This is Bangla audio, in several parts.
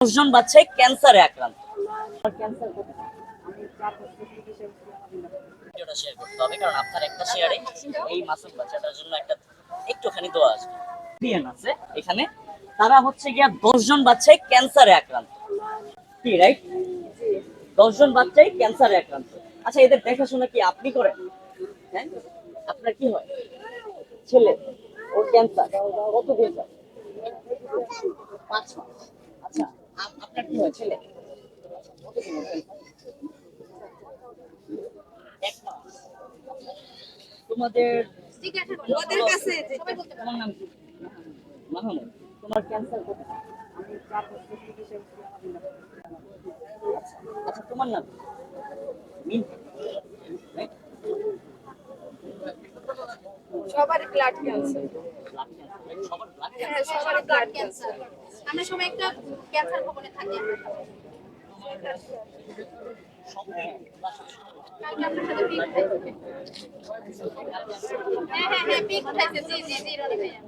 10 জন বাচ্চাই ক্যান্সারে আক্রান্ত। ভিডিওটা শেয়ার করতে হবে কারণ আপনার একটা শেয়ারে এই মাসুম বাচ্চাটার জন্য একটা একটুখানি দোয়া আসবে। আছে এখানে তারা হচ্ছে গিয়া 10 জন বাচ্চাই ক্যান্সারে আক্রান্ত। কি রাইট? 10 জন বাচ্চাই ক্যান্সারে আক্রান্ত। আচ্ছা, এদের দেখাশোনা কি আপনি করেন? হ্যাঁ, আপনার কি হয়? ছেলে ওর ক্যান্সার কতদিন যায়? 5 মাস। আচ্ছা, আপনার কি হয়? ছেলে কতদিন ওর ক্যান্সার? 1 মাস। তোমাদের ওদের কাছে তোমার নাম কি? মাহমুদ। তোমার ক্যান্সার কত? আচ্ছা, আচ্ছা, তোমার নাম কি? মিন। Right? সবারই blood cancer. Blood cancer, right? সবার blood হ্যাঁ, cancer। সবারই ব্লাড ক্যান্সার। আমরা সবাই একটা ক্যান্সার ভবনে থাকি। কালকে আপনার সাথে পিক খাইছে। হ্যাঁ হ্যাঁ হ্যাঁ, পিক খাইছে। জি জি জি, রনি ভাইয়া।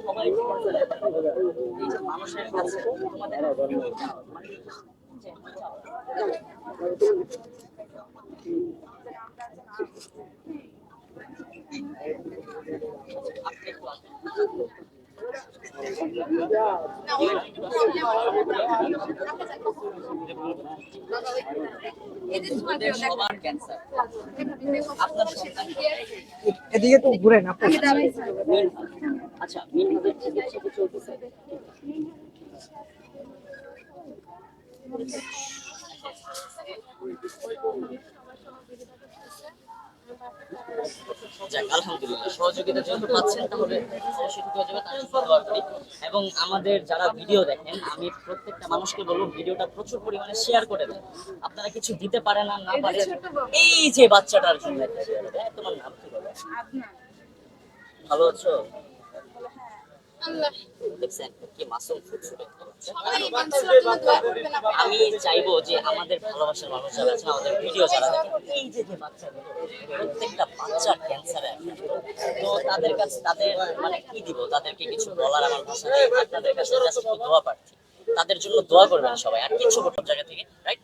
সবাই এই যে মানুষের কাছে তোমাদের আপনি একটু আসেন। না, ওর প্রবলেম এদের ওদের সবার ক্যান্সার। আপনার সন্তান এদিকে তো ঘুরেন আপু। আমি দাঁড়াইছি। মিন। আচ্ছা, মিনহাজের চিকিৎসা কি চলতেছে? যাক, আলহামদুলিল্লাহ, সহযোগিতা যেহেতু পাচ্ছেন তাহলে অবশ্যই দিতে হবে, তার জন্য দোয়া করি। এবং আমাদের যারা ভিডিও দেখেন, আমি প্রত্যেকটা মানুষকে বলবো ভিডিওটা প্রচুর পরিমাণে শেয়ার করে দেন। আপনারা কিছু দিতে পারেন আর না পারেন, এই যে বাচ্চাটার জন্য একটা শেয়ার দেন। তোমার নাম কি বলো? ভালো আছো? আল্লাহ দেখছেন কি মাসুম ফুটফুটে একটা বাচ্চা। সবাই এই মানুষের জন্য দোয়া করবেন আপনারা। আমি চাইবো যে আমাদের ভালোবাসার মানুষ যারা আছেন, আমাদের ভিডিও যারা দেখেন, এই যে যে বাচ্চাগুলো, প্রত্যেকটা বাচ্চা ক্যান্সারে আক্রান্ত। তো তাদের কাছে তাদের মানে কি দিব, তাদেরকে কিছু বলার আমার ভাষা নেই। আপনাদের কাছে জাস্ট একটু দোয়া প্রার্থী, তাদের জন্য দোয়া করবেন সবাই, আর কিছু করতে জায়গা থেকে, রাইট?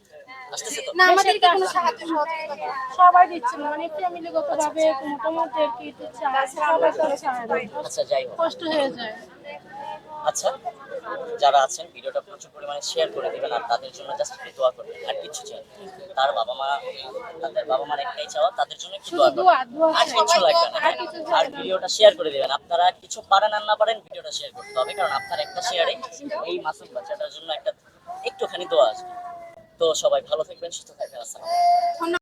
আসতেছে তো? না, আমাদেরকে কোনো সাহায্য সহযোগিতা সবাই দিচ্ছে না, মানে ফ্যামিলিগত ভাবে মোটামুটি আর কি একটু চায়, সবাই তো আর চায় না। আচ্ছা, যাই হোক। কষ্ট হয়ে যায়। আচ্ছা, যারা আছেন ভিডিওটা প্রচুর পরিমাণে শেয়ার করে দিবেন আর তাদের জন্য জাস্ট একটু দোয়া করবেন, আর কিছু চাই না। তার বাবা মা, তাদের বাবা মার একটাই চাওয়া, তাদের জন্য একটু দোয়া করবেন, আর কিছু লাগবে না। আর ভিডিওটা শেয়ার করে দিবেন। আপনারা কিছু পারেন আর না পারেন, ভিডিওটা শেয়ার করতে হবে কারণ আপনার একটা শেয়ারে এই মাসুম বাচ্চাটার জন্য একটা একটুখানি দোয়া আসবে। তো সবাই ভালো থাকবেন, সুস্থ থাকবেন। আসসালাম।